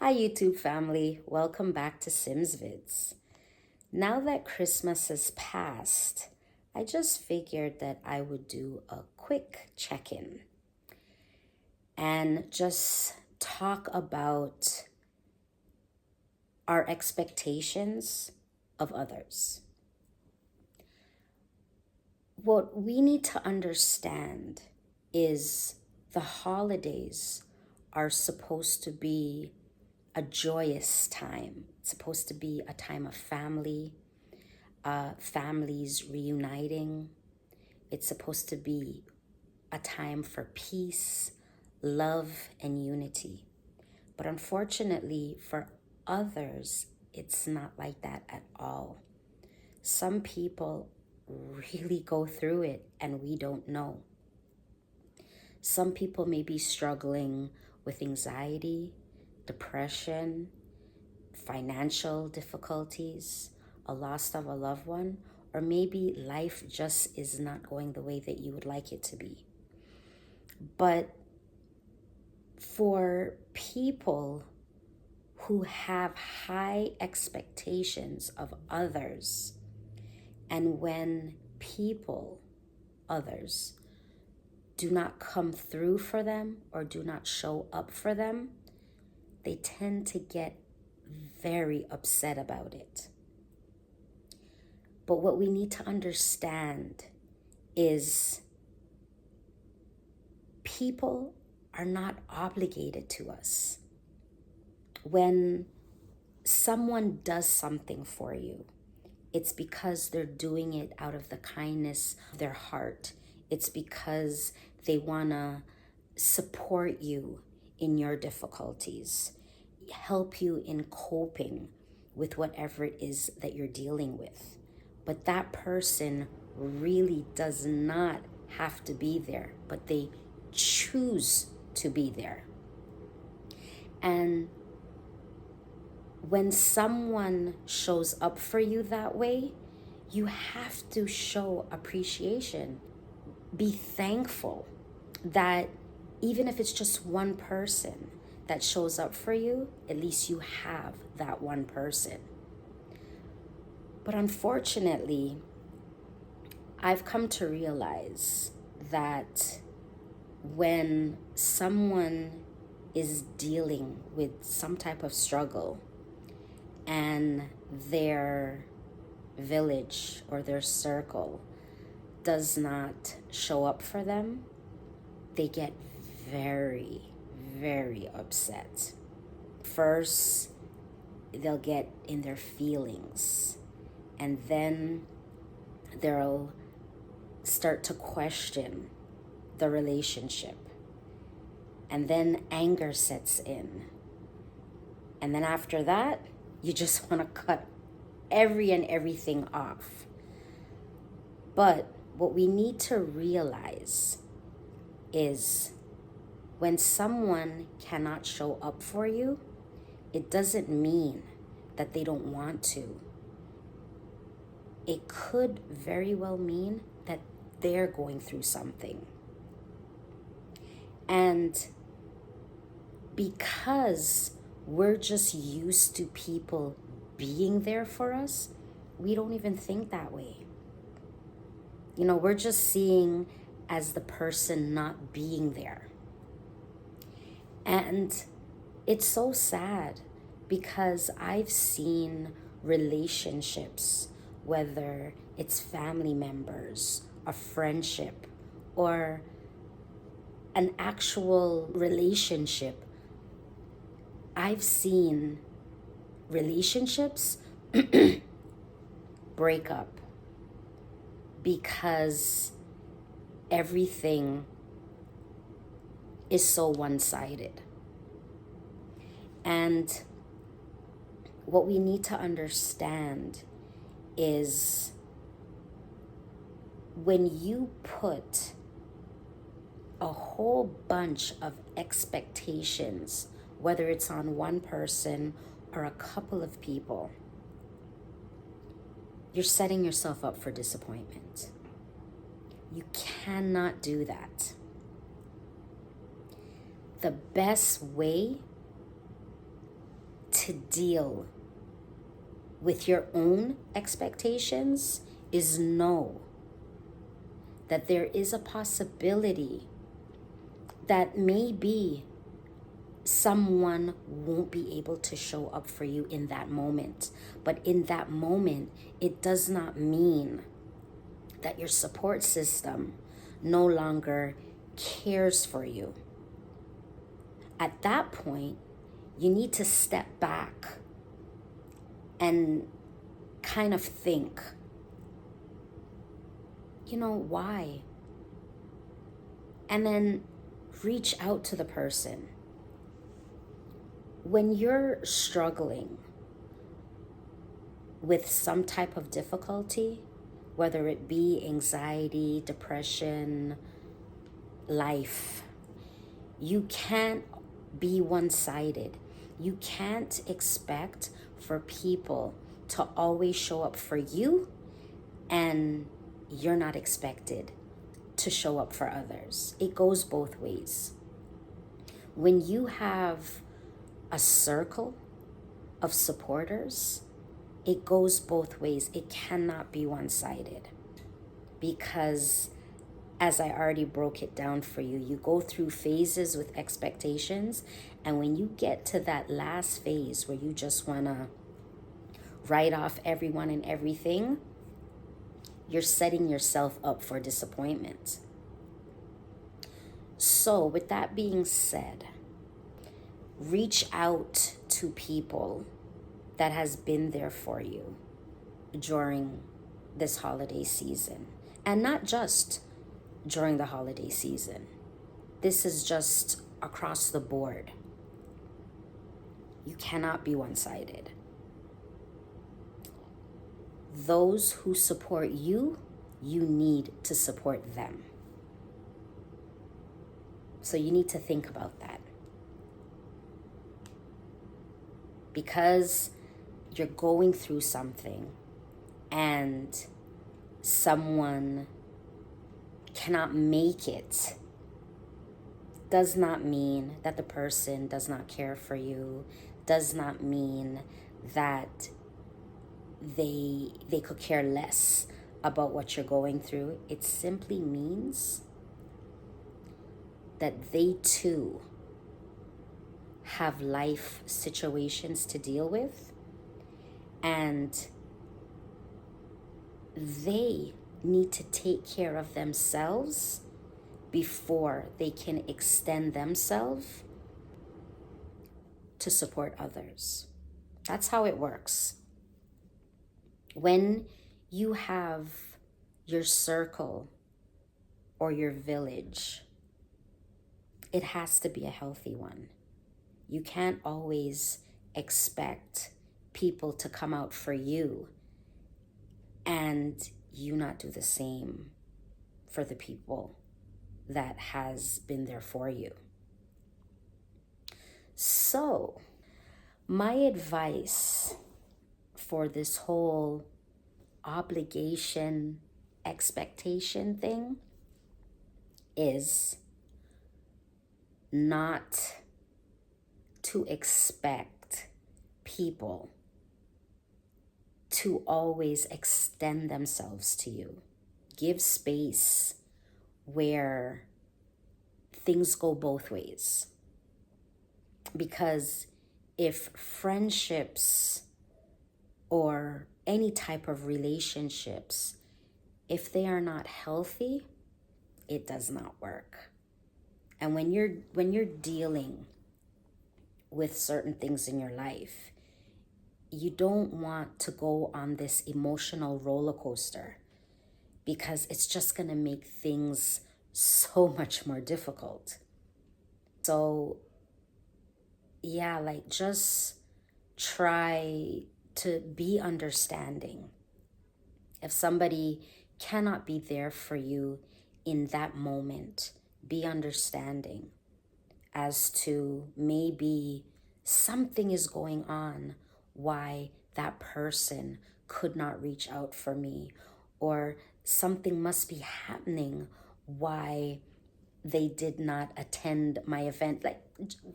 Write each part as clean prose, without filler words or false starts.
Hi YouTube family, welcome back to Simz Vidz. Now that Christmas has passed, I just figured that I would do a quick check-in and just talk about our expectations of others. What we need to understand is the holidays are supposed to be a joyous time. It's supposed to be a time of family, families reuniting. It's supposed to be a time for peace, love, and unity. But unfortunately, for others, it's not like that at all. Some people really go through it and we don't know. Some people may be struggling with anxiety, depression, financial difficulties, a loss of a loved one, or maybe life just is not going the way that you would like it to be. But for people who have high expectations of others, and when others, do not come through for them or do not show up for them, they tend to get very upset about it. But what we need to understand is people are not obligated to us. When someone does something for you, it's because they're doing it out of the kindness of their heart. It's because they want to support you in your difficulties, help you in coping with whatever it is that you're dealing with. But that person really does not have to be there, but they choose to be there. And when someone shows up for you that way, you have to show appreciation. Be thankful that even if it's just one person that shows up for you, at least you have that one person. But unfortunately, I've come to realize that when someone is dealing with some type of struggle and their village or their circle does not show up for them, they get very, very upset. First, they'll get in their feelings, and then they'll start to question the relationship. And then anger sets in. And then after that, you just want to cut everything off. But what we need to realize is when someone cannot show up for you, it doesn't mean that they don't want to. It could very well mean that they're going through something. And because we're just used to people being there for us, we don't even think that way. We're just seeing as the person not being there. And it's so sad because I've seen relationships, whether it's family members, a friendship, or an actual relationship. I've seen relationships break up because everything is so one-sided. And what we need to understand is when you put a whole bunch of expectations, whether it's on one person or a couple of people, you're setting yourself up for disappointment. You cannot do that. The best way to deal with your own expectations is know that there is a possibility that maybe someone won't be able to show up for you in that moment. But in that moment, it does not mean that your support system no longer cares for you. At that point, you need to step back and kind of think, why? And then reach out to the person. When you're struggling with some type of difficulty, whether it be anxiety, depression, life, you can't be one-sided. You can't expect for people to always show up for you and you're not expected to show up for others. It goes both ways. When you have a circle of supporters, it goes both ways. It cannot be one-sided because, as I already broke it down for you, you go through phases with expectations, and when you get to that last phase where you just want to write off everyone and everything, you're setting yourself up for disappointment. So with that being said, reach out to people that has been there for you during this holiday season, and not just during the holiday season. This is just across the board. You cannot be one-sided. Those who support you, you need to support them. So you need to think about that. Because you're going through something and someone cannot make it, does not mean that the person does not care for you, does not mean that they could care less about what you're going through. It simply means that they too have life situations to deal with, and they need to take care of themselves before they can extend themselves to support others. That's how it works. When you have your circle or your village, it has to be a healthy one. You can't always expect people to come out for you and you not do the same for the people that has been there for you. So, my advice for this whole obligation, expectation thing is not to expect people to always extend themselves to you. Give space where things go both ways. Because if friendships or any type of relationships, if they are not healthy, it does not work. And when you're dealing with certain things in your life, you don't want to go on this emotional roller coaster, because it's just going to make things so much more difficult. So yeah, just try to be understanding. If somebody cannot be there for you in that moment, be understanding as to maybe something is going on why that person could not reach out for me, or something must be happening why they did not attend my event.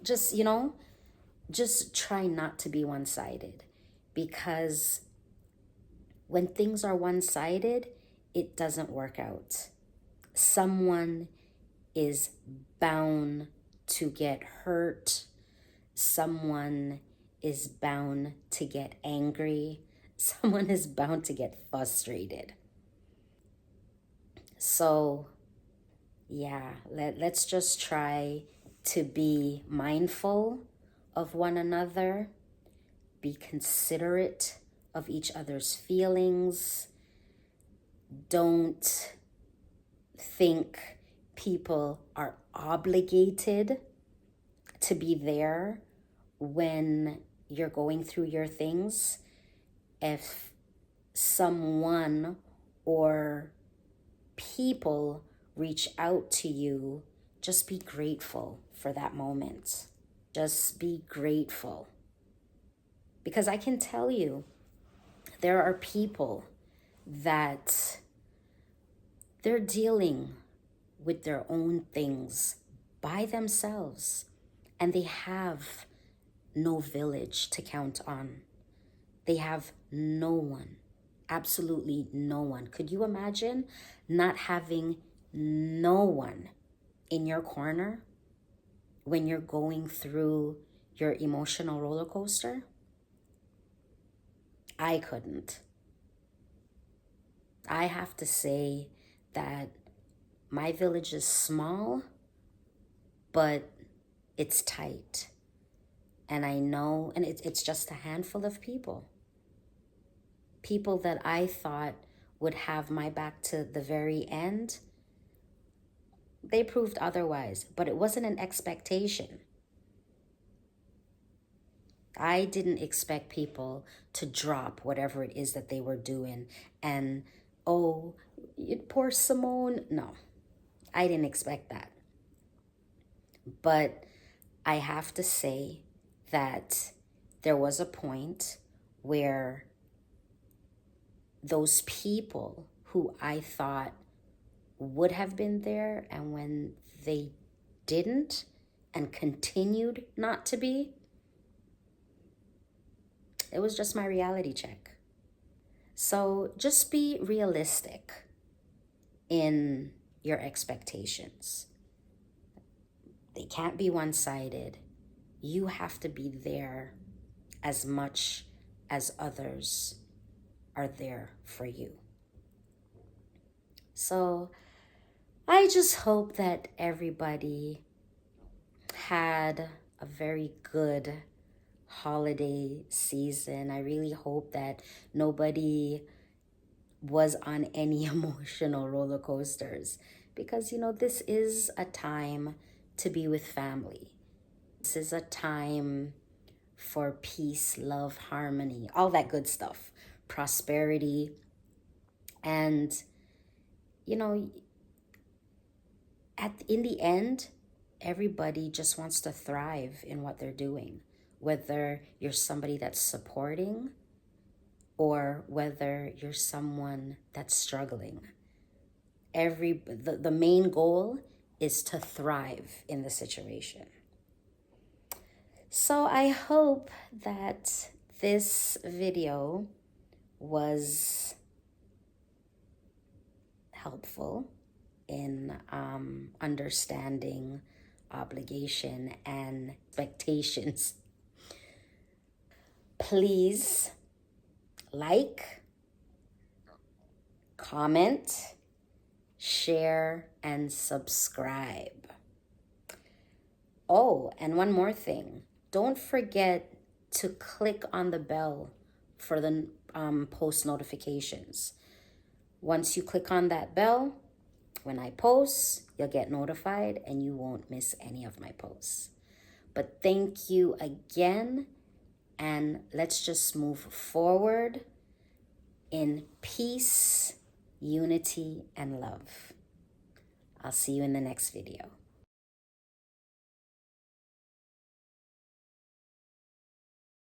Just, just try not to be one-sided, because when things are one-sided, it doesn't work out. Someone is bound to get hurt. Someone is bound to get angry. Someone is bound to get frustrated. So yeah, let's just try to be mindful of one another, be considerate of each other's feelings. Don't think people are obligated to be there when you're going through your things. If someone or people reach out to you, just be grateful for that moment. Just be grateful. Because I can tell you, there are people that they're dealing with their own things by themselves, and they have no village to count on. They have no one, absolutely no one. Could you imagine not having no one in your corner when you're going through your emotional roller coaster? I couldn't. I have to say that my village is small, but it's tight. And I know, and it's just a handful of people. People that I thought would have my back to the very end, they proved otherwise, but it wasn't an expectation. I didn't expect people to drop whatever it is that they were doing and, oh, poor Simone. No, I didn't expect that. But I have to say that there was a point where those people who I thought would have been there, and when they didn't and continued not to be, it was just my reality check. So just be realistic in your expectations. They can't be one-sided. You have to be there as much as others are there for you. So I just hope that everybody had a very good holiday season. I really hope that nobody was on any emotional roller coasters, because this is a time to be with family. This is a time for peace, love, harmony, all that good stuff, prosperity. And in the end, everybody just wants to thrive in what they're doing, whether you're somebody that's supporting or whether you're someone that's struggling. The main goal is to thrive in the situation. So I hope that this video was helpful in understanding obligation and expectations. Please like, comment, share, and subscribe. Oh, and one more thing. Don't forget to click on the bell for the post notifications. Once you click on that bell, when I post, you'll get notified and you won't miss any of my posts. But thank you again, and let's just move forward in peace, unity, and love. I'll see you in the next video.